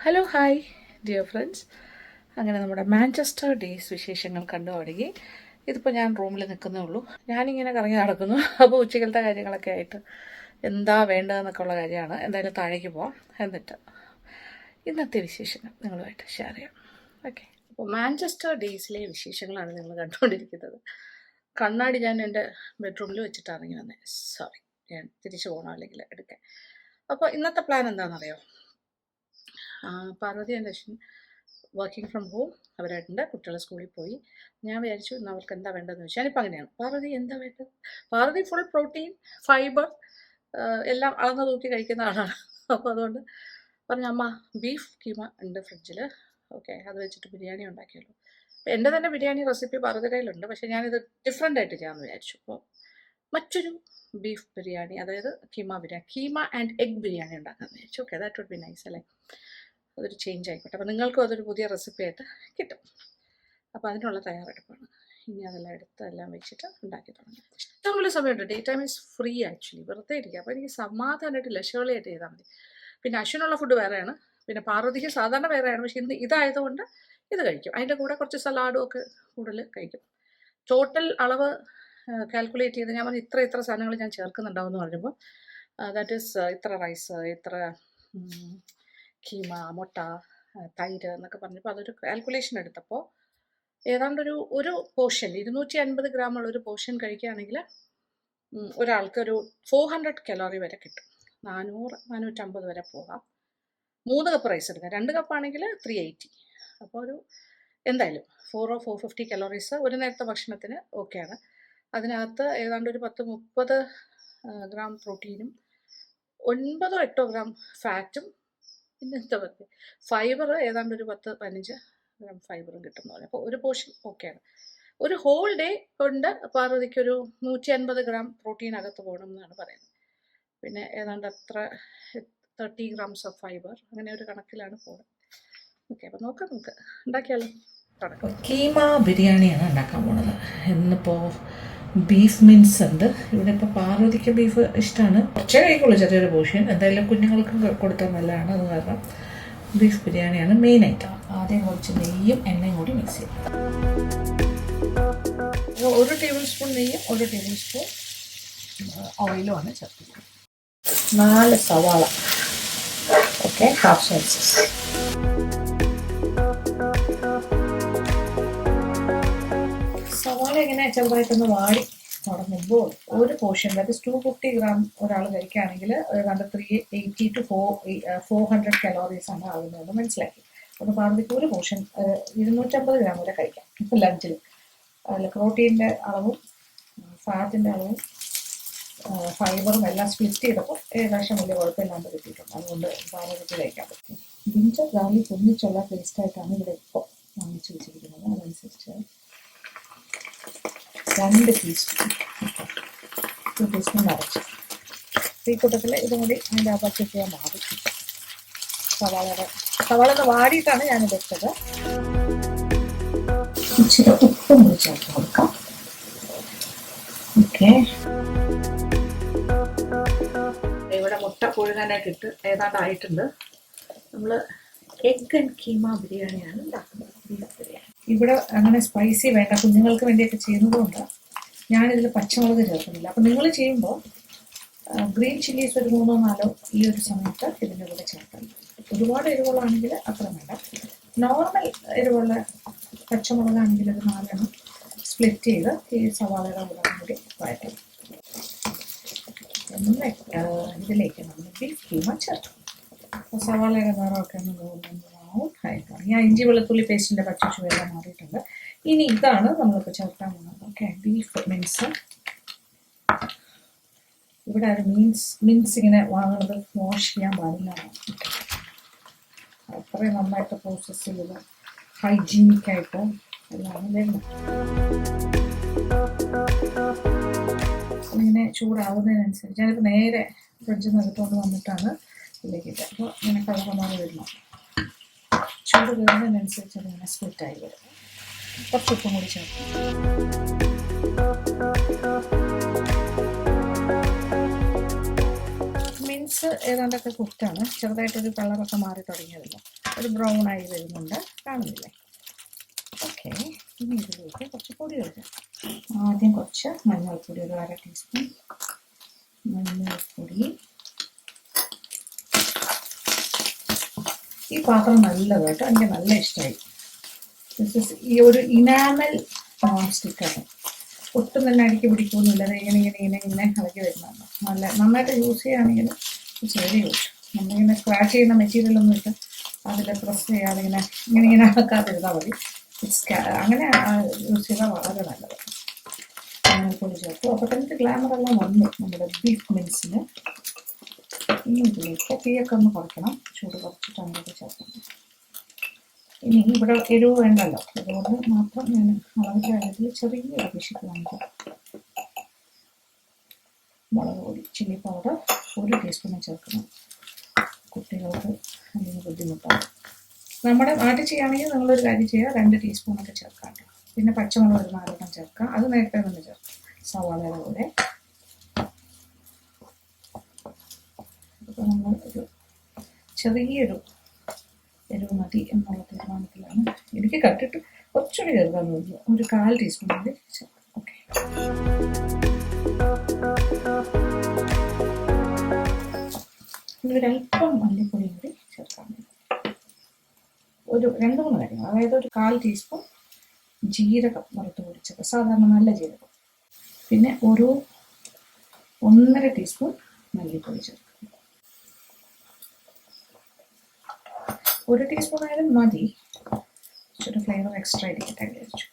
Hello hi dear friends. അങ്ങനെ നമ്മുടെ Manchester days വിശേഷങ്ങൾ കണ്ടു തുടങ്ങി. ഇതിപ്പോൾ ഞാൻ റൂമിൽ നിൽക്കുന്നേ ഉള്ളൂ. ഞാനിങ്ങനെ കറങ്ങി നടക്കുന്നു. അപ്പോൾ ഉച്ചക്കലത്തെ കാര്യങ്ങളൊക്കെ ആയിട്ട് എന്താ വേണ്ടതെന്നൊക്കെ ഉള്ള കാര്യമാണ്. എന്തായാലും താഴേക്ക് പോവാം, എന്നിട്ട് ഇന്നത്തെ വിശേഷങ്ങൾ നിങ്ങളുമായിട്ട് ഷെയർ ചെയ്യാം. ഓക്കെ, അപ്പോൾ മാഞ്ചസ്റ്റർ ഡേയ്സിലെ വിശേഷങ്ങളാണ് നിങ്ങൾ കണ്ടുകൊണ്ടിരിക്കുന്നത്. കണ്ണാടി ഞാൻ എൻ്റെ ബെഡ്റൂമിൽ വെച്ചിട്ട് ഇറങ്ങി വന്നേ. സോറി, ഞാൻ തിരിച്ചു പോകണം അല്ലെങ്കിൽ എടുക്കാൻ. അപ്പോൾ ഇന്നത്തെ പ്ലാൻ എന്താണെന്നറിയോ? Parvathi and Ashwin working from home അവരായിട്ടുണ്ട്. കുട്ടികളെ സ്കൂളിൽ പോയി. ഞാൻ വിചാരിച്ചു ഇന്ന് അവർക്ക് എന്താ വേണ്ടതെന്ന് വെച്ചാൽ ഞാനിപ്പോൾ അങ്ങനെയാണ്. പാർവതി എന്താ വേണ്ടത്? പാർവതി ഫുൾ പ്രോട്ടീൻ, ഫൈബർ എല്ലാം അളന്ന് തൂക്കി കഴിക്കുന്ന ആളാണ്. അപ്പോൾ അതുകൊണ്ട് പറഞ്ഞു, അമ്മ ബീഫ് കീമ ഉണ്ട് ഫ്രിഡ്ജിൽ, ഓക്കെ അത് വെച്ചിട്ട് ബിരിയാണി ഉണ്ടാക്കിയല്ലോ. എൻ്റെ തന്നെ ബിരിയാണി റെസിപ്പി പാർവതി കയ്യിലുണ്ട്, പക്ഷേ ഞാനിത് ഡിഫറെൻ്റ് ആയിട്ട് ചെയ്യാമെന്ന് വിചാരിച്ചു. അപ്പോൾ മറ്റൊരു ബീഫ് ബിരിയാണി, അതായത് കീമ ബിരിയാണി, കീമ ആൻഡ് എഗ് ബിരിയാണി ഉണ്ടാക്കാമെന്ന് വിചാരിച്ചു. Okay, that would be nice അല്ലേ? അതൊരു ചേഞ്ച് ആയിക്കോട്ടെ. അപ്പോൾ നിങ്ങൾക്കും അതൊരു പുതിയ റെസിപ്പി ആയിട്ട് കിട്ടും. അപ്പോൾ അതിനുള്ള തയ്യാറെടുപ്പാണ്. ഇനി അതെല്ലാം എടുത്ത് എല്ലാം വെച്ചിട്ട് ഉണ്ടാക്കി തുടങ്ങി. ഇഷ്ടംപോലെ സമയമുണ്ട്. Day time is free actually, വെറുതെ ഇരിക്കുക. അപ്പോൾ എനിക്ക് സമാധാനമായിട്ട് ലക്ഷോളിയായിട്ട് ചെയ്താൽ മതി. പിന്നെ അശ്വിനുള്ള ഫുഡ് വേറെയാണ്, പിന്നെ പാർവതിക്ക് സാധാരണ വേറെയാണ്. പക്ഷേ ഇന്ന് ഇതായതുകൊണ്ട് ഇത് കഴിക്കും. അതിൻ്റെ കൂടെ കുറച്ച് സലാഡും ഒക്കെ കൂടുതൽ കഴിക്കും. ടോട്ടൽ അളവ് കാൽക്കുലേറ്റ് ചെയ്ത് ഞാൻ പറഞ്ഞു ഇത്ര സാധനങ്ങൾ ഞാൻ ചേർക്കുന്നുണ്ടാവും എന്ന് പറഞ്ഞപ്പോൾ ദാറ്റ് ഈസ് ഇത്ര റൈസ്, ഇത്ര കീമ, മുട്ട, തൈര് എന്നൊക്കെ പറഞ്ഞപ്പോൾ അതൊരു കാൽക്കുലേഷൻ എടുത്തപ്പോൾ ഏതാണ്ടൊരു പോർഷൻ 250 ഗ്രാമുള്ള ഒരു പോർഷൻ കഴിക്കുകയാണെങ്കിൽ ഒരാൾക്ക് ഒരു 400 കലോറി വരെ കിട്ടും. 400-450 വരെ പോകാം. 3 കപ്പ് റൈസ് എടുക്കാം. 2 കപ്പാണെങ്കിൽ 380. അപ്പോൾ ഒരു എന്തായാലും 450 കലോറീസ് ഒരു നേരത്തെ ഭക്ഷണത്തിന് ഓക്കെയാണ്. അതിനകത്ത് ഏതാണ്ട് ഒരു 10-30 ഗ്രാം പ്രോട്ടീനും 9-8 ഗ്രാം ഫാറ്റും, പിന്നെ എന്താ പറയുക, ഫൈബർ ഏതാണ്ട് ഒരു 10-15 ഗ്രാം ഫൈബറും കിട്ടുന്ന പോലെ. അപ്പോൾ ഒരു പോർഷൻ ഓക്കെയാണ്. ഒരു ഹോൾ ഡേ കൊണ്ട് പാർവതിക്ക് ഒരു 150 ഗ്രാം പ്രോട്ടീൻ അകത്ത് പോകണം എന്നാണ് പറയുന്നത്. പിന്നെ ഏതാണ്ട് അത്ര 30 ഗ്രാംസ് ഓഫ് ഫൈബർ, അങ്ങനെ ഒരു കണക്കിലാണ് പോകുന്നത്. ഓക്കെ, അപ്പോൾ നോക്കാം, നമുക്ക് ഉണ്ടാക്കിയാലോ. തുടക്കം കീമ ബിരിയാണിയാണ് ഉണ്ടാക്കാൻ പോണത്. ഇന്നിപ്പോൾ ബീഫ് മിൻസ് ഉണ്ട്. ഇവിടെ ഇപ്പോൾ പാർവതിക്ക് ബീഫ് ഇഷ്ടമാണ്, കുറച്ചേ കഴിക്കുള്ളൂ, ചെറിയൊരു പോർഷൻ. എന്തായാലും കുഞ്ഞുങ്ങൾക്കും കൊടുത്താൽ നല്ലതാണ്. അത് കാരണം ബീഫ് ബിരിയാണിയാണ് മെയിൻ ഐറ്റം. ആദ്യം കുറച്ച് നെയ്യും എണ്ണയും കൂടി മിക്സ് ചെയ്യും. 1 ടേബിൾ സ്പൂൺ നെയ്യും 1 ടേബിൾ സ്പൂൺ ഓയിലുമാണ് ചേർക്കുന്നത്. 4 സവാള, ഓക്കെ, ഹാഫ് സൈസസ്. സവാള ഇങ്ങനെ ചെറുതായിട്ടൊന്ന് വാടി തുടങ്ങുമ്പോൾ ഒരു പോർഷൻ, അതായത് 250 ഗ്രാം ഒരാൾ കഴിക്കുകയാണെങ്കിൽ ഏതാണ്ട് 380-400 കലോറീസ് ആണ് ആകുന്നത് മനസ്സിലാക്കി. അപ്പോൾ പാർവതിക്ക് ഒരു പോർഷൻ 250 ഗ്രാം വരെ കഴിക്കാം. ഇപ്പം ലഞ്ചിൽ അതിൽ പ്രോട്ടീൻ്റെ അളവും ഫാറ്റിൻ്റെ അളവും ഫൈബറും എല്ലാം സ്പ്ലിറ്റ് ചെയ്തപ്പോൾ ഏകദേശം വലിയ കുഴപ്പമില്ലാണ്ട് കിട്ടിയിട്ടുണ്ട്. അതുകൊണ്ട് പാർവതിക്ക് കഴിക്കാൻ പറ്റും. ജിഞ്ചർ ഗാർലിക് ഒന്നിച്ചുള്ള പേസ്റ്റായിട്ടാണ് ഇവിടെ ഇപ്പോൾ വാങ്ങിച്ചു വെച്ചിരിക്കുന്നത്. അതനുസരിച്ച് 2 ടീസ്പൂൺ നിറച്ച് ഈ കൂട്ടത്തിൽ ഇതും കൂടി അതിൻ്റെ പച്ചയ്ക്ക് മാറി. സവാള ഒന്ന് വാടിയിട്ടാണ് ഞാനിത് ഇട്ടത്. ഇച്ചിരി ഉപ്പും കൂടി ചേർത്ത് കൊടുക്കാം. ഓക്കെ, ഇവിടെ മുട്ട പുഴുങ്ങാനായിട്ട് ഇട്ട് ഏതാണ്ട് ആയിട്ടുണ്ട്. നമ്മൾ എഗ് ആൻഡ് കീമ ബിരിയാണിയാണ് ഉണ്ടാക്കുന്നത്, ബീഫ് ബിരിയാണി. ഇവിടെ അങ്ങനെ സ്പൈസി വേണ്ട, കുഞ്ഞുങ്ങൾക്ക് വേണ്ടിയൊക്കെ ചെയ്യുന്നതുകൊണ്ട് ഞാനിതിൽ പച്ചമുളക് ചേർക്കുന്നില്ല. അപ്പം നിങ്ങൾ ചെയ്യുമ്പോൾ ഗ്രീൻ ചില്ലീസ് ഒരു 3-4 ഈ ഒരു സമയത്ത് ഇതിൻ്റെ കൂടെ ചേർക്കണം. ഒരുപാട് എരിവുള്ളാണെങ്കിൽ അത്ര വേണ്ട. നോർമൽ എരിവുള്ള പച്ചമുളകാണെങ്കിൽ ഒരു 4 സ്പ്ലിറ്റ് ചെയ്ത് ഈ സവാളയുടെ കൂടി വഴറ്റും. ഇതിലേക്ക് നമ്മൾ ബീഫ് കീമ ചേർക്കും. അപ്പോൾ സവാളയുടെ നിറമൊക്കെ ഒന്ന് ആയിട്ടാണ്. ഞാൻ ഇഞ്ചി വെളുത്തുള്ളി പേസ്റ്റിൻ്റെ പച്ച വെള്ളം മാറിയിട്ടുണ്ട്. ഇനി ഇതാണ് നമ്മളിപ്പോൾ ചേർക്കാൻ പോകുന്നത്. Okay, beef mince. ഇവിടെ ഒരു മിൻസ് ഇങ്ങനെ വാങ്ങുന്നത് വാഷ് ചെയ്യാൻ പാടില്ല. അത്രയും നന്നായിട്ട് പ്രോസസ്സ് ചെയ്ത് ഹൈജീനിക്കായിട്ട് എല്ലാം വരുന്നത്. ഇങ്ങനെ ചൂടാവുന്നതിനനുസരിച്ച് ഞാനിപ്പോൾ നേരെ ഫ്രിഡ്ജിൽ നിന്ന് എടുത്തുകൊണ്ട് വന്നിട്ടാണ് ഇതിലേക്ക് ഇട്ടത്. അപ്പോൾ ഇങ്ങനെ കളറമാറി വരുന്നു. ചൂട് കയറുന്നതിനനുസരിച്ച് അതിങ്ങനെ സ്പ്ലിറ്റായി വരും. കുറച്ച് ഉപ്പും കൂടി ചേർക്കും. മിൻസ് ഏതാണ്ടൊക്കെ കുക്കാണ്, ചെറുതായിട്ടൊരു കളറൊക്കെ മാറി തുടങ്ങിയതല്ലോ. ഒരു ബ്രൗൺ ആയി വരുന്നുണ്ട്, കാണുന്നില്ലേ? ഓക്കെ, ഇനി ഇതിലേക്ക് കുറച്ച് പൊടികൾ ചേർക്കാം. ആദ്യം കുറച്ച് മഞ്ഞൾപ്പൊടി, ഒരു 1/2 ടീസ്പൂൺ മഞ്ഞൾപ്പൊടി. ഈ പാത്രം നല്ലത് കേട്ടോ, എനിക്ക് നല്ല ഇഷ്ടമായി. ഈ ഒരു ഇനാമൽ നോൺ സ്റ്റിക്കാണ്, ഒട്ടും തന്നെ അടിക്ക് പിടിക്കൊന്നുമില്ല. അത് ഇങ്ങനെ ഇളക്കി വരുന്നതാണ്. നന്നായിട്ട് യൂസ് ചെയ്യുകയാണെങ്കിൽ ഇറ്റ്സ് വെരി ഗുഡ്. നമ്മളിങ്ങനെ സ്ക്രാച്ച് ചെയ്യുന്ന മെറ്റീരിയലൊന്നും ഇട്ട് അതിൽ പ്രസ് ചെയ്യാതെ ഇങ്ങനെ ആക്കാതിരുന്നാൽ മതി. അങ്ങനെ യൂസ് ചെയ്താൽ വളരെ നല്ലത്. മഞ്ഞൾപ്പൊടി ചേർത്തു. അപ്പോൾ തന്നെ ഗ്ലാമറെല്ലാം വന്നു നമ്മുടെ ബീഫ് മിൻസിന്. ഇനി ഇതിലേക്ക് തീയൊക്കെ ഒന്ന് കുറയ്ക്കണം, ചൂട് കുറച്ചിട്ട് അങ്ങോട്ട് ചേർക്കണം. ഇനി ഇവിടെ എരിവ് വേണ്ടല്ലോ, അതുകൊണ്ട് മാത്രം ഞാൻ അളവിൻ്റെ കാര്യത്തിൽ ചെറിയ അഭിഷേകം കാണിക്കാം. മുളക് പൊടി, ചില്ലി പൗഡർ 1 ടീസ്പൂൺ ചേർക്കണം. കുട്ടികൾക്ക് അതിന് ബുദ്ധിമുട്ടാണ്. നമ്മുടെ നാട്ടിൽ ചെയ്യുകയാണെങ്കിൽ നിങ്ങളൊരു കാര്യം ചെയ്യുക, 2 ടീസ്പൂണൊക്കെ ചേർക്കാം. പിന്നെ പച്ചമുളക് ഒരു 4 ചേർക്കാം, അത് നേരത്തെ തന്നെ ചേർക്കാം സവാളയുടെ കൂടെ. അപ്പോൾ നമ്മൾ ഒരു ചെറിയൊരു എരിവ് മതി എന്നുള്ള തീരുമാനത്തിലാണ്. എനിക്ക് കട്ടിട്ട് കുറച്ചുകൂടി ചേർക്കാൻ തോന്നുന്നു, ഒരു 1/4 ടീസ്പൂൺ കൂടി ചേർക്കാം. ഓക്കെ, ഒരല്പം മല്ലിപ്പൊടിയും കൂടി ചേർക്കാൻ വേണ്ടി ഒരു 2-3 കാര്യങ്ങൾ. അതായത് ഒരു 1/4 ടീസ്പൂൺ ജീരകം വറുത്ത് പൊടിച്ചത്, സാധാരണ നല്ല ജീരകം. പിന്നെ ഒരു 1.5 ടീസ്പൂൺ മല്ലിപ്പൊടി ചേർക്കും. 1 ടീസ്പൂൺ ആയാലും മതി, ഇച്ചിരി ഫ്ലേവർ എക്സ്ട്രാ ഇരിക്കട്ടെ വിചാരിച്ചു.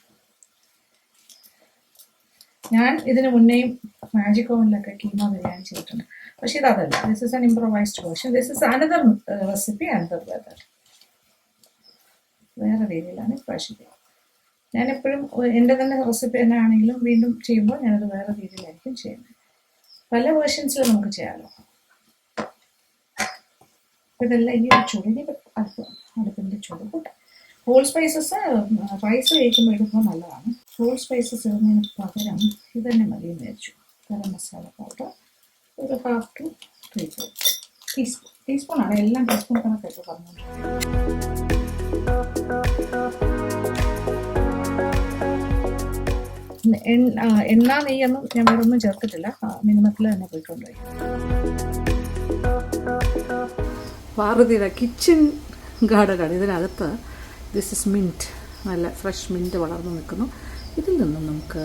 ഞാൻ ഇതിന് മുന്നേയും മാജിക് ഓവനിലൊക്കെ കീമ ബിരിയാണി ചെയ്തിട്ടുണ്ട്, പക്ഷേ ഇതല്ല. This is an improvised version. This is another recipe, another weather. വേറെ രീതിയിലാണ് ഇപ്രാവശ്യം ചെയ്യുന്നത്. ഞാനെപ്പോഴും എൻ്റെ തന്നെ റെസിപ്പി തന്നെ ആണെങ്കിലും വീണ്ടും ചെയ്യുമ്പോൾ ഞാനത് വേറെ രീതിയിലായിരിക്കും ചെയ്യുന്നത്. പല വേർഷൻസിൽ നമുക്ക് ചെയ്യാമല്ലോ. ഇതെല്ലാം ഇനി ചുടിന് അടുപ്പിൻ്റെ ചുട് കൂട്ടാം. ഹോൾ സ്പൈസസ് റൈസ് കഴിക്കുമ്പോൾ എടുക്കുമ്പോൾ നല്ലതാണ്. ഹോൾ സ്പൈസസ് ഇടുന്നതിന് പകരം ഇത് തന്നെ മതി എന്ന് വിചാരിച്ചു. ഗരം മസാല പൗഡർ ഒരു 1/2 to 3 ടീസ്പൂണാണ്, എല്ലാം ടീസ്പൂൺ കണക്കായിട്ട് പറഞ്ഞുകൊണ്ടിരിക്കുന്നത്. എണ്ണ നെയ്യൊന്നും ഞാൻ ഇവിടെ ഒന്നും ചേർത്തിട്ടില്ല, മിനിമത്തിൽ തന്നെ പോയിക്കൊണ്ടുപോയി. പാർവതിയുടെ കിച്ചൺ ഗാർഡനാണ്. ഇതിനകത്ത് ദിസ് ഇസ് മിൻറ്റ്, നല്ല ഫ്രഷ് മിൻറ്റ് വളർന്നു നിൽക്കുന്നു. ഇതിൽ നിന്നും നമുക്ക്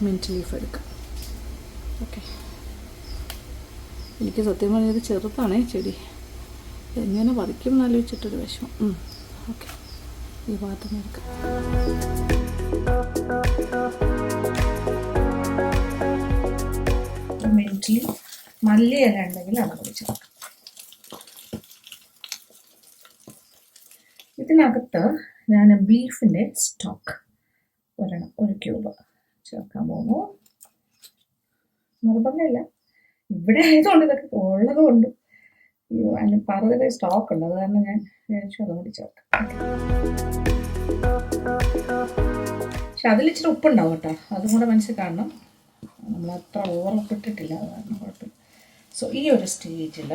മിൻറ്റ് ലീഫ് എടുക്കാം. ഓക്കെ, എനിക്ക് സത്യം പറഞ്ഞത് ചെറുതാണേ ചെടി, എങ്ങനെ പറിക്കും എന്നാലോചിച്ചിട്ടൊരു വിഷമം. ഓക്കെ, ഈ ഭാഗത്ത് നിന്ന് എടുക്കാം. മിൻറ്റ് ലീഫ്, മല്ലിയില ഉണ്ടെങ്കിൽ അത് കൂടി ചേർക്കാം. ഇതിനകത്ത് ഞാൻ ബീഫിൻ്റെ സ്റ്റോക്ക് 1 ക്യൂബ് ചേർക്കാൻ പോകുന്നു. നിർബന്ധമില്ല, ഇവിടെ ആയതുകൊണ്ട് ഇതൊക്കെ ഉള്ളത് കൊണ്ട് അതിന് പാർവതിയുടെ സ്റ്റോക്ക് ഉണ്ട്, അത് കാരണം ഞാൻ വിചാരിച്ചു അതും കൂടി ചേർക്കാം. പക്ഷെ അതിലിച്ചിരി ഉപ്പുണ്ടാവും കേട്ടോ, അതും കൂടെ മനസ്സിൽ കാണണം. നമ്മളത്ര ഓവർ ഉപ്പിട്ടിട്ടില്ല, അത് കാരണം കുഴപ്പമില്ല. സോ ഈ ഒരു സ്റ്റേജിൽ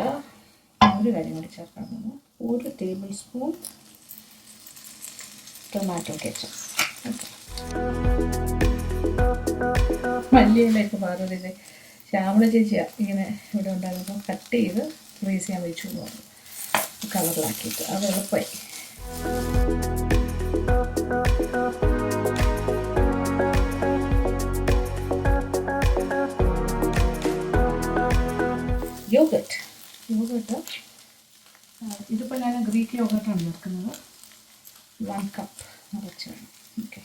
ഒരു കാര്യം കൂടി ചേർക്കാൻ പോകുന്നു. 1 ടേബിൾ സ്പൂൺ ടൊമാറ്റോ കെച്ചപ്പ്. മല്ലിയിലേക്ക് പാർവതിയിലെ ശ്യാമള ചേച്ചിയാണ് ഇങ്ങനെ ഇവിടെ ഉണ്ടാകുമ്പോൾ കട്ട് ചെയ്ത് ഫ്രീസ് ചെയ്യാൻ വെച്ചു എന്ന് പറഞ്ഞു, കളറിലാക്കിയിട്ട്. അത് എളുപ്പമായി. യോഗട്ട് ഇതിപ്പോൾ ഞാൻ ഗ്രീക്ക് യോഗട്ടാണ് ചേർക്കുന്നത്. 1 കപ്പ് നിറച്ച് വേണം. ഓക്കെ,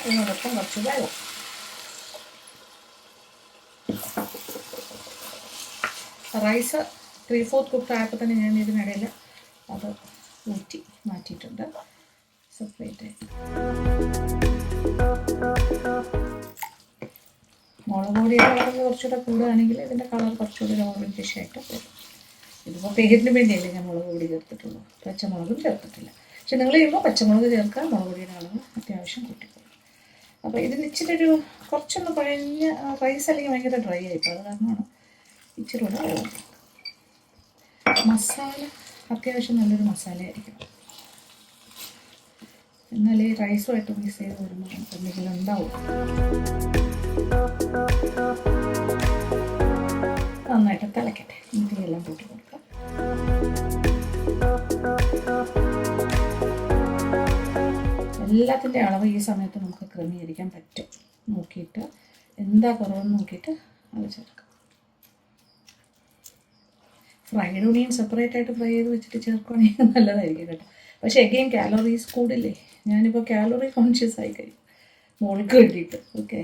ഇതിനോടൊപ്പം കുറച്ച് വെള്ളം. റൈസ് 3/4 കുക്ക് ആയപ്പോൾ തന്നെ ഞാൻ ഇതിനിടയിൽ അത് ഊറ്റി മാറ്റിയിട്ടുണ്ട് സെപ്പറേറ്റ് ആയിട്ട്. മുളക് പൊടിയുടെ കളർ കുറച്ചുകൂടെ കൂടുകയാണെങ്കിൽ ഇതിൻ്റെ കളർ കുറച്ചുകൂടി ഓറഞ്ചിഷ് ആയിട്ട് വരും. ഇതിപ്പോൾ പേരിന് വേണ്ടിയല്ലേ ഞാൻ മുളക് പൊടി ചേർത്തിട്ടുള്ളൂ, പച്ചമുളകും ചേർത്തിട്ടില്ല. പക്ഷെ നിങ്ങൾ ചെയ്യുമ്പോൾ പച്ചമുളക് ചേർക്കുക, മുളക് പൊടിയുടെ അളവ് അത്യാവശ്യം കൂട്ടിക്കൊള്ളും. അപ്പോൾ ഇതിന് ഇച്ചിരി ഒരു കുറച്ചൊന്ന് കുഴഞ്ഞ റൈസ് അല്ലെങ്കിൽ ഭയങ്കര ഡ്രൈ ആയിപ്പോൾ അത് കാരണമാണ് ഇച്ചിരി കൂടെ മസാല അത്യാവശ്യം നല്ലൊരു മസാലയായിരിക്കും. എന്നാലേ റൈസുമായിട്ട് മിക്സ് ചെയ്ത് വരുമ്പോൾ എന്തെങ്കിലും ഉണ്ടാവും. നന്നായിട്ട് തിളക്കട്ടെ. ഇതിലെല്ലാം കൂട്ടി കൊടുക്കാം. എല്ലാത്തിൻ്റെ അളവ് ഈ സമയത്ത് നമുക്ക് ക്രമീകരിക്കാൻ പറ്റും. നോക്കിയിട്ട് എന്താ കുറവെന്ന് നോക്കിയിട്ട് അത് ചേർക്കാം. ഫ്രൈഡ് ഒണിയൻ സെപ്പറേറ്റ് ആയിട്ട് ഫ്രൈ ചെയ്ത് വെച്ചിട്ട് ചേർക്കുകയാണെങ്കിൽ നല്ലതായിരിക്കും കേട്ടോ. പക്ഷേ എഗെയിൻ കാലോറീസ് കൂടില്ലേ. ഞാനിപ്പോൾ കാലോറി കോൺഷ്യസ് ആയി കഴിയും മോൾക്ക് വേണ്ടിയിട്ട്. ഓക്കെ,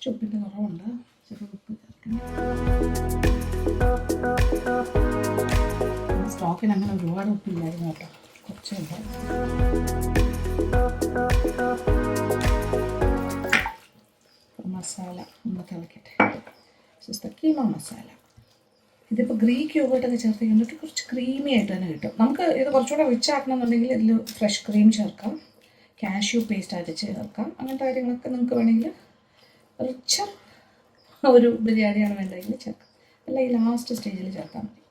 ഉപ്പിൻ്റെ കുറവുണ്ട്, ചെറിയ ഉപ്പ് ചേർക്കണം. സ്റ്റോക്കിന് അങ്ങനെ ഒരുപാട് ഉപ്പില്ലായിരുന്നു കേട്ടോ, കുറച്ചേ ഉണ്ടായിരുന്നു. മസാല ഒന്ന് തിളക്കട്ടെ. കീമ മസാല ഇതിപ്പോൾ ഗ്രീക്ക് യോഗട്ടൊക്കെ ചേർത്ത് കഴിഞ്ഞിട്ട് കുറച്ച് ക്രീമി ആയിട്ട് തന്നെ കിട്ടും. നമുക്ക് ഇത് കുറച്ചുകൂടെ റിച്ച് ആക്കണമെന്നുണ്ടെങ്കിൽ ഇതിൽ ഫ്രഷ് ക്രീം ചേർക്കാം, കാഷ്യൂ പേസ്റ്റ് അരച്ച് ചേർക്കാം. അങ്ങനത്തെ കാര്യങ്ങളൊക്കെ നിങ്ങൾക്ക് വേണമെങ്കിൽ റിച്ചർ ഒരു ബിരിയാണിയാണ് വേണ്ടതെങ്കിൽ ചേർക്കാം, അല്ലെങ്കിൽ ലാസ്റ്റ് സ്റ്റേജിൽ ചേർത്താൽ മതി.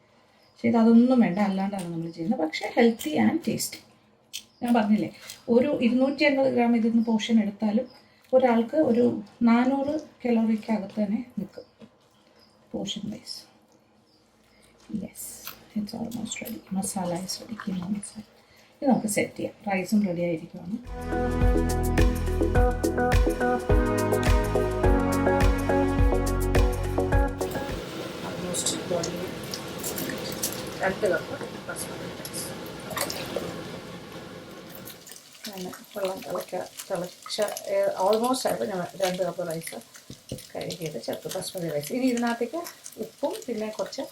പക്ഷേ അതൊന്നും വേണ്ട, അല്ലാണ്ടാണ് നമ്മൾ ചെയ്യുന്നത്. പക്ഷേ ഹെൽത്തി ആൻഡ് ടേസ്റ്റി. ഞാൻ പറഞ്ഞില്ലേ, ഒരു 250 ഗ്രാം ഇതിന്ന് പോർഷൻ എടുത്താലും ഒരാൾക്ക് ഒരു 400 കലോറിക്കകത്ത് തന്നെ നിൽക്കും portion wise. Yes, it's almost ready. Masala is ready. Keema masala ഇത് നമുക്ക് സെറ്റ് ചെയ്യാം. റൈസും റെഡി ആയിരിക്കുവാണ്. ഓൾമോസ്റ്റ് ബോഡി 2 കപ്പ് ബസ്മതി റൈസ്. വെള്ളം തിളച്ച ഓൾമോസ്റ്റ് ആയപ്പോൾ ഞാൻ 2 കപ്പ് റൈസ് കഴുകിയത് ചേർത്തു, ബസ്മതി റൈസ്. ഇനി ഇതിനകത്തേക്ക് ഉപ്പും പിന്നെ കുറച്ച്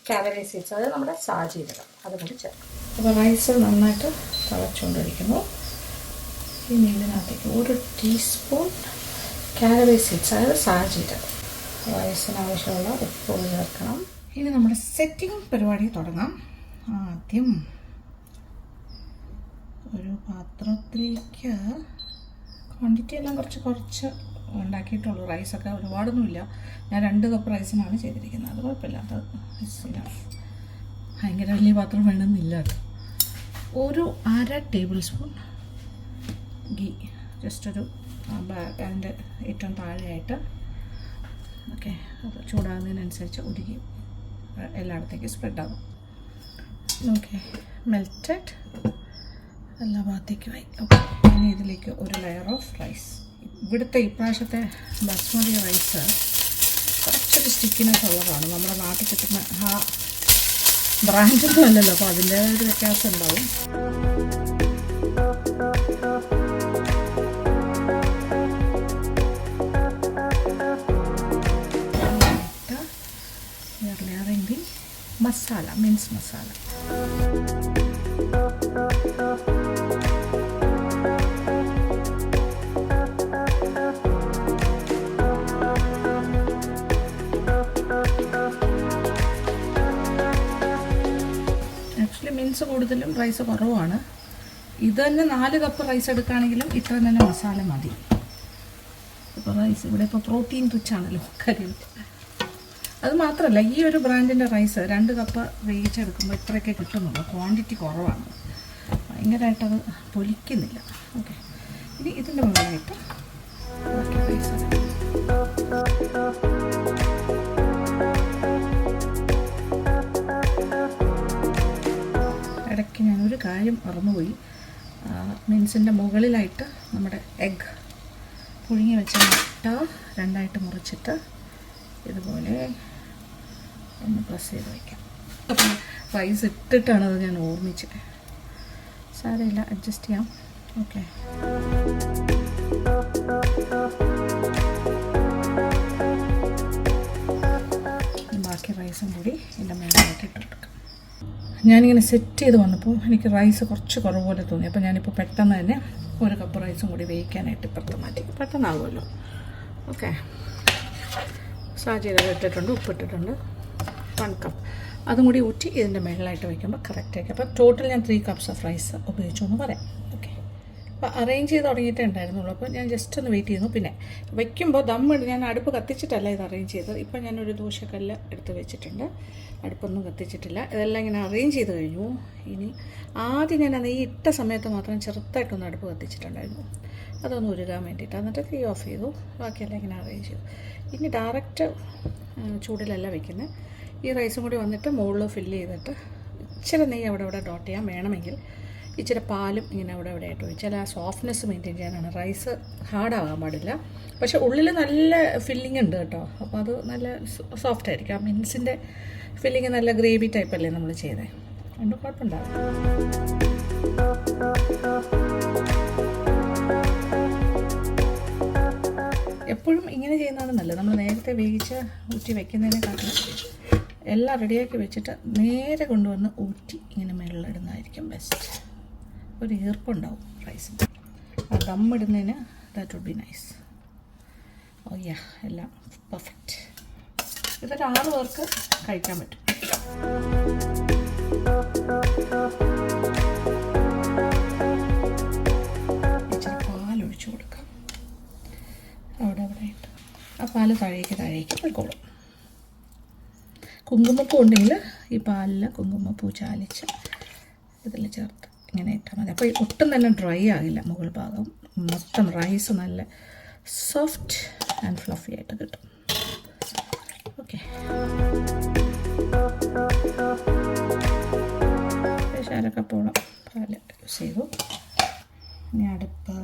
കാലറി സീഡ്സ്, അതായത് നമ്മുടെ സാജീരകം, അതും കൂടി ചേർക്കും. അപ്പോൾ റൈസ് നന്നായിട്ട് തിളച്ചുകൊണ്ടിരിക്കുന്നു. ഇനി ഇതിനകത്തേക്ക് 1 ടീസ്പൂൺ കാലറി സീഡ്സ്, അതായത് സാജീരകം, റൈസിന് ആവശ്യമുള്ള ഉപ്പ് ചേർക്കണം. ഇനി നമ്മുടെ സെറ്റിംഗ് പരിപാടി തുടങ്ങാം. ആദ്യം ഒരു പാത്രത്തിലേക്ക് ക്വാണ്ടിറ്റി എല്ലാം കുറച്ച് ഉണ്ടാക്കിയിട്ടുള്ളൂ. റൈസൊക്കെ ഒരുപാടൊന്നുമില്ല. ഞാൻ 2 കപ്പ് റൈസിനാണ് ചെയ്തിരിക്കുന്നത്. അത് കുഴപ്പമില്ല, അത് ഭയങ്കര വലിയ പാത്രം വേണമെന്നില്ല കേട്ടോ. ഒരു 1/2 ടേബിൾ സ്പൂൺ ഗീ, ജസ്റ്റ് ഒരു അതിൻ്റെ ഏറ്റവും താഴെയായിട്ട്. ഓക്കെ, അത് ചൂടാകുന്നതിനനുസരിച്ച് ഉരുകി എല്ലായിടത്തേക്കും സ്പ്രെഡാകും. ഓക്കെ, മെൽറ്റഡ് എല്ലാ ഭാഗത്തേക്കുമായി. ഓക്കെ, ഇനി ഇതിലേക്ക് ഒരു ലെയർ ഓഫ് റൈസ്. ഇവിടുത്തെ ഇപ്രാവശ്യത്തെ ബസ്മതി റൈസ് കുറച്ചൊരു സ്റ്റിക്കിനെസ് ഉള്ളതാണ്. നമ്മുടെ നാട്ടിൽ കിട്ടുന്ന ആ ബ്രാൻഡൊന്നും അല്ലല്ലോ, അപ്പോൾ അതിൻ്റെ ഒരു വ്യത്യാസം ഉണ്ടാവും. Layering the masala, mince masala. Means കൂടുതലും റൈസ് കുറവാണ്. ഇത് തന്നെ 4 കപ്പ് റൈസ് എടുക്കുകയാണെങ്കിലും ഇത്ര തന്നെ മസാല മതി. ഇപ്പോൾ റൈസ് ഇവിടെ ഇപ്പോൾ പ്രോട്ടീൻ റിച്ച് ആണല്ലോ കാര്യം. അത് മാത്രമല്ല, ഈ ഒരു ബ്രാൻഡിൻ്റെ റൈസ് 2 കപ്പ് വേവിച്ചെടുക്കുമ്പോൾ ഇത്രയൊക്കെ കിട്ടുന്നുള്ളൂ. ക്വാണ്ടിറ്റി കുറവാണ്, ഭയങ്കരമായിട്ടത് പൊലിക്കുന്നില്ല. ഓക്കെ, ഇനി ഇതിൻ്റെ മുകളിലായിട്ട് ബാക്കി റൈസ്. ഇടയ്ക്ക് ഞാനൊരു കാര്യം മറന്നുപോയി. മീൻസിൻ്റെ മുകളിലായിട്ട് നമ്മുടെ എഗ്ഗ് പുഴുങ്ങി വെച്ച മുട്ട 2ആയിട്ട് മുറിച്ചിട്ട് ഇതുപോലെ ഒന്ന് പ്രസ് ചെയ്ത് വയ്ക്കാം. അപ്പോൾ റൈസ് ഇട്ടിട്ടാണത് ഞാൻ ഓർമ്മിച്ചത്. സാരമില്ല, അഡ്ജസ്റ്റ് ചെയ്യാം. ഓക്കെ, ബാക്കി റൈസും കൂടി എൻ്റെ മേലായിട്ട് ഇട്ട് കൊടുക്കാം. ഞാനിങ്ങനെ സെറ്റ് ചെയ്ത് വന്നപ്പോൾ എനിക്ക് റൈസ് കുറച്ച് കുറവ് പോലെ തോന്നി. അപ്പോൾ ഞാനിപ്പോൾ പെട്ടെന്ന് തന്നെ 1 കപ്പ് റൈസും കൂടി വേവിക്കാനായിട്ട് ഇപ്പുറത്ത് മാറ്റി. പെട്ടെന്നാകുമല്ലോ. ഓക്കെ, സാജീരകം ഇട്ടിട്ടുണ്ട്, ഉപ്പിട്ടിട്ടുണ്ട്, 1 കപ്പ് അതും കൂടി ഊറ്റി ഇതിൻ്റെ മേളിലായിട്ട് വയ്ക്കുമ്പോൾ കറക്റ്റായിരിക്കും. അപ്പോൾ ടോട്ടൽ ഞാൻ 3 കപ്സ് ഓഫ് റൈസ് ഉപയോഗിച്ചു എന്ന് പറയാം. ഓക്കെ, അപ്പോൾ അറേഞ്ച് ചെയ്ത് തുടങ്ങിയിട്ടേ ഉണ്ടായിരുന്നുള്ളൂ. അപ്പോൾ ഞാൻ ജസ്റ്റ് ഒന്ന് വെയിറ്റ് ചെയ്യുന്നു. പിന്നെ വയ്ക്കുമ്പോൾ ഞാൻ അടുപ്പ് കത്തിച്ചിട്ടല്ല ഇത് അറേഞ്ച് ചെയ്തത്. ഇപ്പോൾ ഞാനൊരു ദോശക്കല്ല് എടുത്ത് വെച്ചിട്ടുണ്ട്, അടുപ്പൊന്നും കത്തിച്ചിട്ടില്ല. ഇതെല്ലാം ഇങ്ങനെ അറേഞ്ച് ചെയ്ത് കഴിഞ്ഞു. ഇനി ആദ്യം ഞാൻ ഈ ഇട്ട സമയത്ത് മാത്രം ചെറുതായിട്ടൊന്ന് അടുപ്പ് കത്തിച്ചിട്ടുണ്ടായിരുന്നു, അതൊന്ന് ഉരുകാൻ വേണ്ടിയിട്ട്. എന്നിട്ട് തീ ഓഫ് ചെയ്തു, ബാക്കിയെല്ലാം ഇങ്ങനെ അറേഞ്ച് ചെയ്തു. ഇനി ഡയറക്റ്റ് ചൂടിലല്ല വയ്ക്കുന്നത്. ഈ റൈസും കൂടി വന്നിട്ട് മുകളിൽ ഫില്ല് ചെയ്തിട്ട് ഇച്ചിരി നെയ്യ് അവിടെ ഡോട്ട് ചെയ്യാൻ വേണമെങ്കിൽ ഇച്ചിരി പാലും ഇങ്ങനെ അവിടെ ആയിട്ട് ഒഴിച്ചാൽ ആ സോഫ്റ്റ്നെസ് മെയിൻറ്റെയിൻ ചെയ്യാനാണ്. റൈസ് ഹാർഡാകാൻ പാടില്ല, പക്ഷേ ഉള്ളിൽ നല്ല ഫില്ലിംഗ് ഉണ്ട് കേട്ടോ. അപ്പോൾ അത് നല്ല സോഫ്റ്റ് ആയിരിക്കും. ആ മിൻസിൻ്റെ ഫില്ലിങ് നല്ല ഗ്രേവി ടൈപ്പല്ലേ നമ്മൾ ചെയ്തത്, അതുകൊണ്ട് കുഴപ്പമുണ്ടാകും. എപ്പോഴും ഇങ്ങനെ ചെയ്യുന്നതാണ് നല്ലത്. നമ്മൾ നേരത്തെ വേവിച്ച് ഊറ്റി വെക്കുന്നതിനെക്കാട്ടിലും എല്ലാം റെഡിയാക്കി വെച്ചിട്ട് നേരെ കൊണ്ടുവന്ന് ഊറ്റി ഇങ്ങനെ മുകളിലിടുന്നതായിരിക്കും ബെസ്റ്റ്. ഒരു ഈർപ്പുണ്ടാവും റൈസിന്. ആ ദമ്മിടുന്നതിന് ദാറ്റ് വുഡ് ബി നൈസ്. ഓ യാ, എല്ലാം പെർഫെക്റ്റ്. ഇതൊരു 6 പേർക്ക് കഴിക്കാൻ പറ്റും. ഇച്ചിരി പാലൊഴിച്ച് കൊടുക്കാം അവിടെ ആയിട്ട്. ആ പാല് താഴേക്ക് പോയിക്കോളും. കുങ്കുമപ്പൂ ഉണ്ടെങ്കിൽ ഈ പാലിൽ കുങ്കുമപ്പൂ ചാലിച്ച് ഇതിൽ ചേർത്ത് ഇങ്ങനെ ഇട്ടാൽ മതി. അപ്പോൾ ഒട്ടും തന്നെ ഡ്രൈ ആകില്ല. മുകൾ ഭാഗം മൊത്തം റൈസ് നല്ല സോഫ്റ്റ് ആൻഡ് ഫ്ലഫി ആയിട്ട് കിട്ടും. ഓക്കെ, ശാലക്കപ്പോളം പാല് യൂസ് ചെയ്തു. ഇനി അടുപ്പ്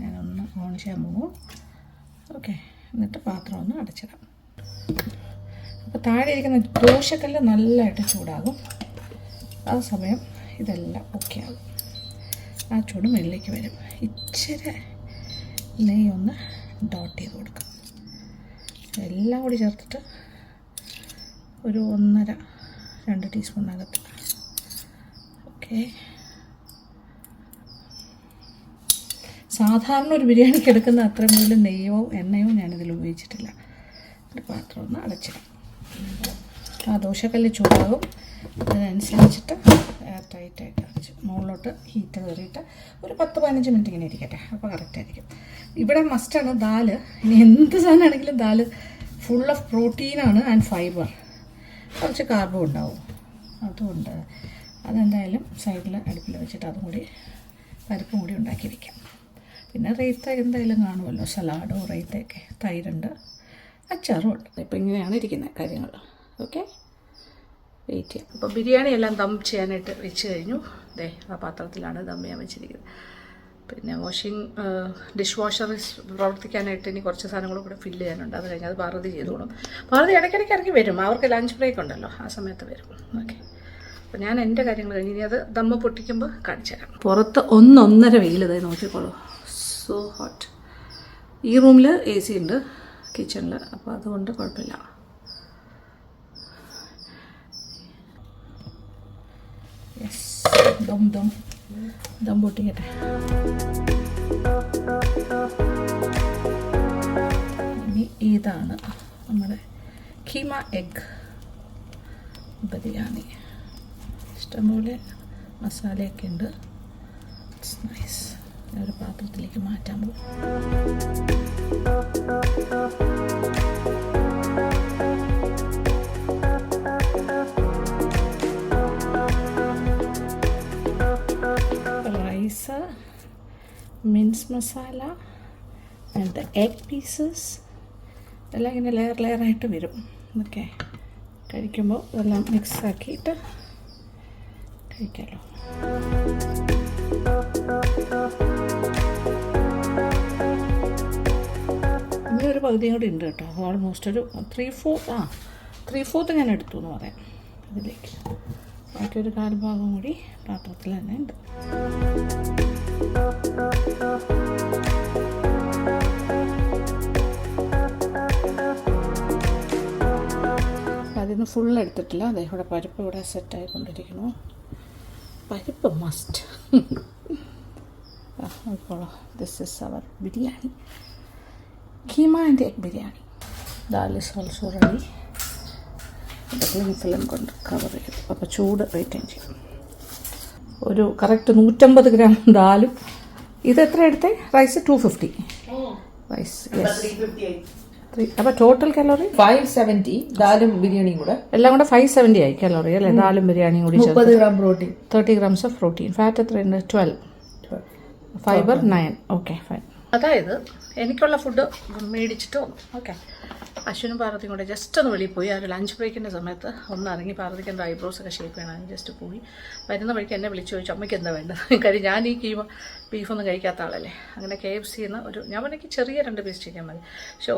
ഞാനൊന്ന് ഓൺ ചെയ്യാൻ പോകും. ഓക്കെ, എന്നിട്ട് പാത്രം ഒന്ന് അടച്ചിടാം. അപ്പോൾ താഴെ ഇരിക്കുന്ന ദോശക്കല്ല് നല്ലതായിട്ട് ചൂടാകും. ആ സമയം ഇതെല്ലാം ഓക്കെ ആകും. ആ ചൂട് മുകളിലേക്ക് വരും. ഇച്ചിരി നെയ്യ് ഒന്ന് ഡോട്ട് ചെയ്ത് കൊടുക്കാം. എല്ലാം കൂടി ചേർത്തിട്ട് ഒരു 1.5-2 ടീസ്പൂണിനകത്ത്. ഓക്കെ, സാധാരണ ഒരു ബിരിയാണിക്ക് എടുക്കുന്ന അത്രയും പോലും നെയ്യോ എണ്ണയോ ഞാനിതിൽ ഉപയോഗിച്ചിട്ടില്ല. ഒരു പാത്രം ഒന്ന് അടച്ചിടാം. ആ ദോശക്കല്ല് ചൂടാകും, അതിനനുസരിച്ചിട്ട് എയർ ടൈറ്റായിട്ട് അടച്ച് മുകളിലോട്ട് ഹീറ്റ് കയറിയിട്ട് ഒരു 10-15 മിനിറ്റ് ഇങ്ങനെ ഇരിക്കട്ടെ. അപ്പോൾ കറക്റ്റായിരിക്കും. ഇവിടെ മസ്റ്റാണ് ദാല്. ഇനി എന്ത് സാധനമാണെങ്കിലും ദാല് ഫുൾ ഓഫ് പ്രോട്ടീനാണ് ആൻഡ് ഫൈബർ. കുറച്ച് കാർബും ഉണ്ടാവും. അതുകൊണ്ട് അതെന്തായാലും സൈഡിൽ അടുപ്പിൽ വെച്ചിട്ട് അതും കൂടി പരിപ്പും കൂടി ഉണ്ടാക്കി വയ്ക്കാം. പിന്നെ റൈത്ത എന്തായാലും കാണുമല്ലോ, സലാഡോ റൈത്തയൊക്കെ, തൈരുണ്ട്, അച്ചാറും ഉണ്ട്. ഇപ്പോൾ ഇങ്ങനെയാണ് ഇരിക്കുന്നത് കാര്യങ്ങൾ. ഓക്കെ, വെയിറ്റ് ചെയ്യാം. അപ്പോൾ ബിരിയാണി എല്ലാം ദം ചെയ്യാനായിട്ട് വെച്ച് കഴിഞ്ഞു. ദേ ആ പാത്രത്തിലാണ് ദം ചെയ്യാൻ വെച്ചിരിക്കുന്നത്. പിന്നെ ഡിഷ് വാഷർ പ്രവർത്തിക്കാനായിട്ട് ഇനി കുറച്ച് സാധനങ്ങളും കൂടെ ഫില്ല് ചെയ്യാനുണ്ട്. അത് കഴിഞ്ഞ് അത് പാർവതി ചെയ്തോളും. പാർവതി ഇടയ്ക്കിടയ്ക്ക് ഇറങ്ങി വരും. അവർക്ക് ലഞ്ച് ബ്രേക്ക് ഉണ്ടല്ലോ, ആ സമയത്ത് വരും. ഓക്കെ, അപ്പോൾ ഞാൻ എൻ്റെ കാര്യങ്ങൾ കഴിഞ്ഞ് ഇനി അത് ദമ്മ് പൊട്ടിക്കുമ്പോൾ കാണിച്ചു തരാം. പുറത്ത് 1-1.5 വെയിൽ ഇതായി നോക്കിക്കോളൂ. So hot. ഈ റൂമിൽ AC ഉണ്ട് കിച്ചണിൽ, അപ്പോൾ അതുകൊണ്ട് കുഴപ്പമില്ല. യെസ്, ദം പൊട്ടിക്കട്ടെ. ഇനി ഇതാണ് നമ്മുടെ കീമ എഗ് ബിരിയാണി. ഇഷ്ടംപോലെ മസാലയൊക്കെ ഉണ്ട്. It's nice. ഒരു പാത്രത്തിലേക്ക് മാറ്റാൻ പോകും. Rice, mince masala and the egg pieces എല്ലാം ഇങ്ങനെ ലെയറായിട്ട് വരും. ഓക്കെ, കഴിക്കുമ്പോൾ ഇതെല്ലാം മിക്സാക്കിയിട്ട് കഴിക്കാമല്ലോ. ഇനി ഒരു പകുതിയും കൂടി ഉണ്ട് കേട്ടോ. ഓൾമോസ്റ്റ് ഒരു 3/4 ഞാൻ എടുത്തു എന്ന് പറയാം അതിലേക്ക്. ബാക്കി ഒരു 1/4 ഭാഗം കൂടി പാത്രത്തിൽ തന്നെ ഉണ്ട്. അതിന് ഫുൾ എടുത്തിട്ടില്ല. അതെ, ഇവിടെ പരിപ്പ് ഇവിടെ സെറ്റായിക്കൊണ്ടിരിക്കുന്നു. പരിപ്പ് must. This is our biryani, keema and egg biryani. Dal is also ready. Clean film കൊണ്ട് കവർ ചെയ്തു. അപ്പോൾ ചൂട് റെയിറ്റൈൻ ചെയ്യും. ഒരു കറക്റ്റ് 150 ഗ്രാം ദാലും ഇത് എത്ര എടുത്തേ? റൈസ് 250. റൈസ് അപ്പോൾ ടോട്ടൽ കലോറി 570. ദാലും ബിരിയാണിയും കൂടെ എല്ലാം കൂടെ 570 ആയി കലോറി അല്ലേ? ദാലും ബിരിയാണിയും കൂടി 30 gram protein, 30 grams of protein. Fat എത്രയുണ്ട്? 12. ഫൈബർ 9. Okay fine. അതായത് എനിക്കുള്ള ഫുഡ് മേടിച്ചിട്ട് വന്നു. ഓക്കെ, അശ്വിനും പാർവതിയും കൂടെ ജസ്റ്റ് ഒന്ന് വെളിയിൽ പോയി. ആ ഒരു ലഞ്ച് ബ്രേക്കിൻ്റെ സമയത്ത് ഒന്ന് ഇറങ്ങി. പാർവതിക്ക് എന്താ ഐബ്രോസ് ഒക്കെ ഷേപ്പ് ചെയ്യണം, ജസ്റ്റ് പോയി. വരുന്ന വഴിക്ക് എന്നെ വിളിച്ചു ചോദിച്ചു അമ്മയ്ക്ക് എന്താ വേണ്ടത്. കാര്യം ഞാൻ ഈ ബീഫൊന്നും കഴിക്കാത്ത ആളല്ലേ. അങ്ങനെ KFCന്ന് ഞാൻ എനിക്ക് ചെറിയ 2 പീസ് ചിക്കൻ മതി. പക്ഷെ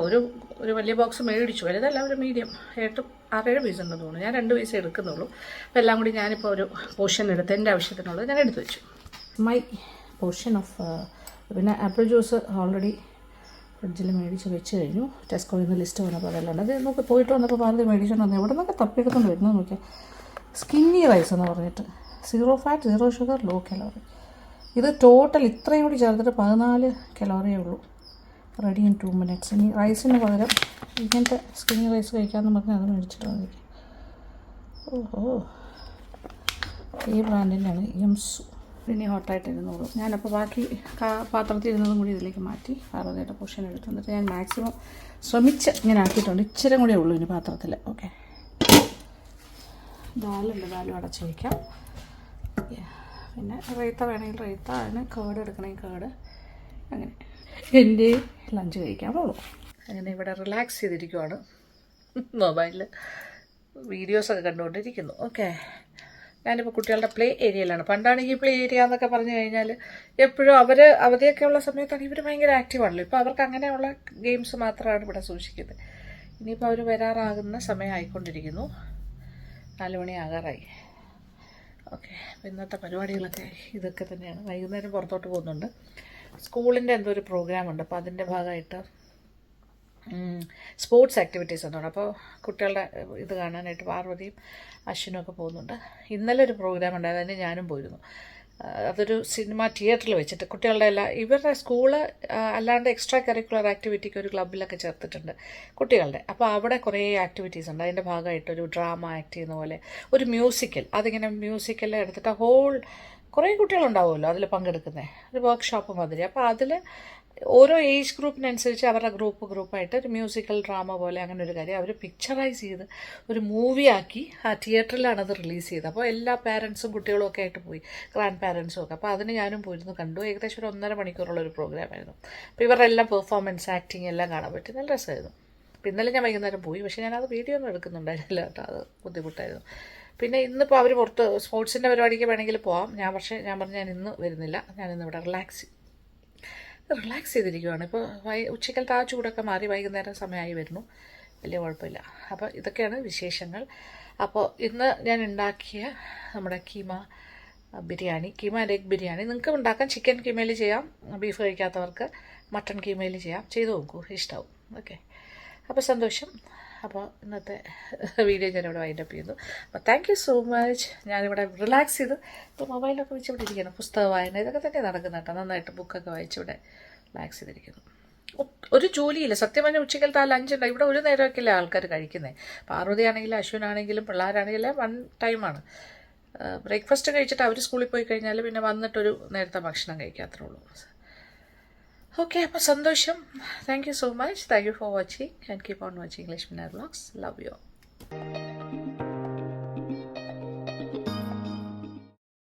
ഒരു വലിയ ബോക്സ് മേടിച്ചു. വലുതല്ല, ഒരു മീഡിയം 6-7 പീസ് ഉണ്ടെന്ന് തോന്നുന്നു. ഞാൻ 2 പീസേ എടുക്കുന്നുള്ളൂ. അപ്പോൾ എല്ലാം കൂടി ഞാനിപ്പോൾ ഒരു പോർഷൻ എടുത്ത് എൻ്റെ ആവശ്യത്തിനുള്ളത് ഞാൻ എടുത്തു വെച്ചു. മൈ പോർഷൻ ഓഫ് പിന്നെ ആപ്പിൾ ജ്യൂസ് ഓൾറെഡി ഫ്രിഡ്ജിൽ മേടിച്ച് വെച്ച് കഴിഞ്ഞു. ടെസ്കോയിൽ നിന്ന് ലിസ്റ്റ് വന്നപ്പോൾ അതെല്ലാം ഉണ്ട്. അത് നമുക്ക് പോയിട്ട് വന്നപ്പോൾ പാർവതി മേടിച്ചുകൊണ്ട് വന്നു. എവിടെ നിന്നൊക്കെ തപ്പിയെടുക്കൊണ്ട് വരുന്നത് നോക്കിയാൽ സ്കിന്നി റൈസ് എന്ന് പറഞ്ഞിട്ട് 0 ഫാറ്റ് 0 ഷുഗർ ലോ കലോറി. ഇത് ടോട്ടൽ ഇത്രയും കൂടി ചേർത്തിട്ട് 14 കലോറിയേ ഉള്ളൂ. Ready in 2 minutes. ഇനി റൈസിന് പകരം ഇങ്ങനത്തെ സ്കിന്നി റൈസ് കഴിക്കാമെന്ന് പറഞ്ഞാൽ അത് മേടിച്ചിട്ട് വന്നിരിക്കും. ഓഹോ, ഈ ബ്രാൻഡിൻ്റെയാണ് എംസു. ഇനി ഹോട്ടായിട്ട് ഇരുന്നോളൂ. ഞാനപ്പോൾ ബാക്കി പാത്രത്തിൽ ഇരുന്നതും കൂടി ഇതിലേക്ക് മാറ്റി പാർവതിയുടെ പോർഷൻ എടുത്തു. എന്നിട്ട് ഞാൻ മാക്സിമം ശ്രമിച്ച് ഇങ്ങനെ ആക്കിയിട്ടുണ്ട്. ഇച്ചിരി കൂടെ ഉള്ളൂ ഇനി പാത്രത്തിൽ. ഓക്കെ, ദാലും അടച്ച് വയ്ക്കാം. പിന്നെ റൈത്ത വേണമെങ്കിൽ റൈത്ത, അതിന് കേട് എടുക്കണമെങ്കിൽ കേട്. അങ്ങനെ എൻ്റെ ലഞ്ച് കഴിക്കാനുള്ളൂ. അങ്ങനെ ഇവിടെ റിലാക്സ് ചെയ്തിരിക്കുവാണ്. മൊബൈലിൽ വീഡിയോസൊക്കെ കണ്ടുകൊണ്ടിരിക്കുന്നു. ഓക്കെ, ഞാനിപ്പോൾ കുട്ടികളുടെ പ്ലേ ഏരിയയിലാണ്. പണ്ടാണ് ഈ പ്ലേ ഏരിയ എന്നൊക്കെ പറഞ്ഞു കഴിഞ്ഞാൽ എപ്പോഴും അവധിയൊക്കെ ഉള്ള സമയത്താണ് ഇവർ ഭയങ്കര ആക്റ്റീവാണല്ലോ. ഇപ്പോൾ അവർക്ക് അങ്ങനെയുള്ള ഗെയിംസ് മാത്രമാണ് ഇവിടെ സൂക്ഷിക്കുന്നത്. ഇനിയിപ്പോൾ അവർ വരാറാകുന്ന സമയം ആയിക്കൊണ്ടിരിക്കുന്നു. 4 മണി ആകാറായി. ഓക്കെ, ഇന്നത്തെ പരിപാടികളൊക്കെ ഇതൊക്കെ തന്നെയാണ്. വൈകുന്നേരം പുറത്തോട്ട് പോകുന്നുണ്ട്. സ്കൂളിൻ്റെ എന്തോ ഒരു പ്രോഗ്രാമുണ്ട്. അപ്പോൾ അതിൻ്റെ ഭാഗമായിട്ട് സ്പോർട്സ് ആക്ടിവിറ്റീസ് എന്താണ്. അപ്പോൾ കുട്ടികളുടെ ഇത് കാണാനായിട്ട് പാർവതിയും അശ്വിനും ഒക്കെ പോകുന്നുണ്ട്. ഇന്നലെ ഒരു പ്രോഗ്രാം ഉണ്ടായത്, അതിന് ഞാനും പോയിരുന്നു. അതൊരു സിനിമ തിയേറ്ററിൽ വെച്ചിട്ട് കുട്ടികളുടെ ഇവരുടെ സ്കൂള് അല്ലാണ്ട് എക്സ്ട്രാ കരിക്കുലർ ആക്ടിവിറ്റിക്ക് ഒരു ക്ലബിലൊക്കെ ചേർത്തിട്ടുണ്ട് കുട്ടികളുടെ. അപ്പോൾ അവിടെ കുറേ ആക്ടിവിറ്റീസ് ഉണ്ട്. അതിൻ്റെ ഭാഗമായിട്ട് ഒരു ഡ്രാമ ആക്ട് ചെയ്യുന്ന പോലെ ഒരു മ്യൂസിക്കൽ, അതിങ്ങനെ മ്യൂസിക്കൽ എടുത്തിട്ട് കുറേ കുട്ടികളുണ്ടാവുമല്ലോ അതിൽ പങ്കെടുക്കുന്നത്, ഒരു വർക്ക്ഷോപ്പ് മാതിരി. അപ്പോൾ അതിൽ ഓരോ ഏജ് ഗ്രൂപ്പിനനുസരിച്ച് അവരുടെ ഗ്രൂപ്പായിട്ട് ഒരു മ്യൂസിക്കൽ ഡ്രാമ പോലെ അങ്ങനെ ഒരു കാര്യം അവർ പിക്ചറൈസ് ചെയ്ത് ഒരു മൂവിയാക്കി ആ തിയേറ്ററിലാണ് അത് റിലീസ് ചെയ്തത്. അപ്പോൾ എല്ലാ പാരൻസും കുട്ടികളും ഒക്കെ ആയിട്ട് പോയി, ഗ്രാൻഡ് പാരൻസും ഒക്കെ. അപ്പോൾ അതിന് ഞാനും പോയിരുന്നു, കണ്ടു. ഏകദേശം ഒരു 1.5 മണിക്കൂറുള്ള ഒരു പ്രോഗ്രാമായിരുന്നു. അപ്പോൾ ഇവരുടെ എല്ലാം പെർഫോമൻസ്, ആക്ടിങ് എല്ലാം കാണാൻ പറ്റി. നല്ല രസമായിരുന്നു. അപ്പോൾ ഇന്നലെ ഞാൻ വൈകുന്നേരം പോയി, പക്ഷേ ഞാനത് വീഡിയോ ഒന്നും എടുക്കുന്നുണ്ടായിരുന്നില്ല കേട്ടോ, അത് ബുദ്ധിമുട്ടായിരുന്നു. പിന്നെ ഇന്നിപ്പോൾ അവർ പുറത്ത് സ്പോർട്സിൻ്റെ പരിപാടിക്ക് വേണമെങ്കിൽ പോവാം. ഞാൻ പറഞ്ഞു ഞാൻ ഇന്ന് വരുന്നില്ല, ഞാനിന്ന് ഇവിടെ റിലാക്സ് ചെയ്തിരിക്കുകയാണ്. ഇപ്പോൾ ഉച്ചക്കലത്തെ ആ ചൂടൊക്കെ മാറി വൈകുന്നേരം സമയമായി വരുന്നു, വലിയ കുഴപ്പമില്ല. അപ്പോൾ ഇതൊക്കെയാണ് വിശേഷങ്ങൾ. അപ്പോൾ ഇന്ന് ഞാൻ ഉണ്ടാക്കിയ നമ്മുടെ കീമ ആൻഡ് എഗ് ബിരിയാണി നിങ്ങൾക്ക് ഉണ്ടാക്കാം. ചിക്കൻ കീമയിൽ ചെയ്യാം, ബീഫ് കഴിക്കാത്തവർക്ക് മട്ടൺ കീമയിൽ ചെയ്യാം. ചെയ്തു നോക്കൂ, ഇഷ്ടമാവും. ഓക്കെ, അപ്പോൾ സന്തോഷം. അപ്പോൾ ഇന്നത്തെ വീഡിയോ ഞാനിവിടെ വൈൻഡപ്പ് ചെയ്യുന്നു. അപ്പോൾ താങ്ക് യു സോ മച്ച്. ഞാനിവിടെ റിലാക്സ് ചെയ്ത് ഇപ്പോൾ മൊബൈലൊക്കെ വെച്ച് ഇവിടെ ഇരിക്കണം. പുസ്തക വായന ഇതൊക്കെ തന്നെ നടക്കുന്ന കേട്ടോ. നന്നായിട്ട് ബുക്കൊക്കെ വായിച്ചിവിടെ റിലാക്സ് ചെയ്തിരിക്കുന്നു. ഒരു ജോലിയില്ല സത്യം പറഞ്ഞാൽ. ഉച്ചക്കലത്തെ ആ ലഞ്ചുണ്ട് ഇവിടെ ഒരു നേരമൊക്കെയല്ലേ ആൾക്കാർ കഴിക്കുന്നത്. പാർവതി ആണെങ്കിലും അശ്വിനാണെങ്കിലും പിള്ളേരാണെങ്കിലും 1 ടൈമാണ്. ബ്രേക്ക്ഫാസ്റ്റ് കഴിച്ചിട്ട് അവർ സ്കൂളിൽ പോയി കഴിഞ്ഞാൽ പിന്നെ വന്നിട്ടൊരു നേരത്തെ ഭക്ഷണം കഴിക്കാത്രേ ഉള്ളൂ. ഓക്കെ, അപ്പോൾ സന്തോഷം. Thank you so much. Thank you for watching and keep on watching English Minnar Vlogs. Love you all.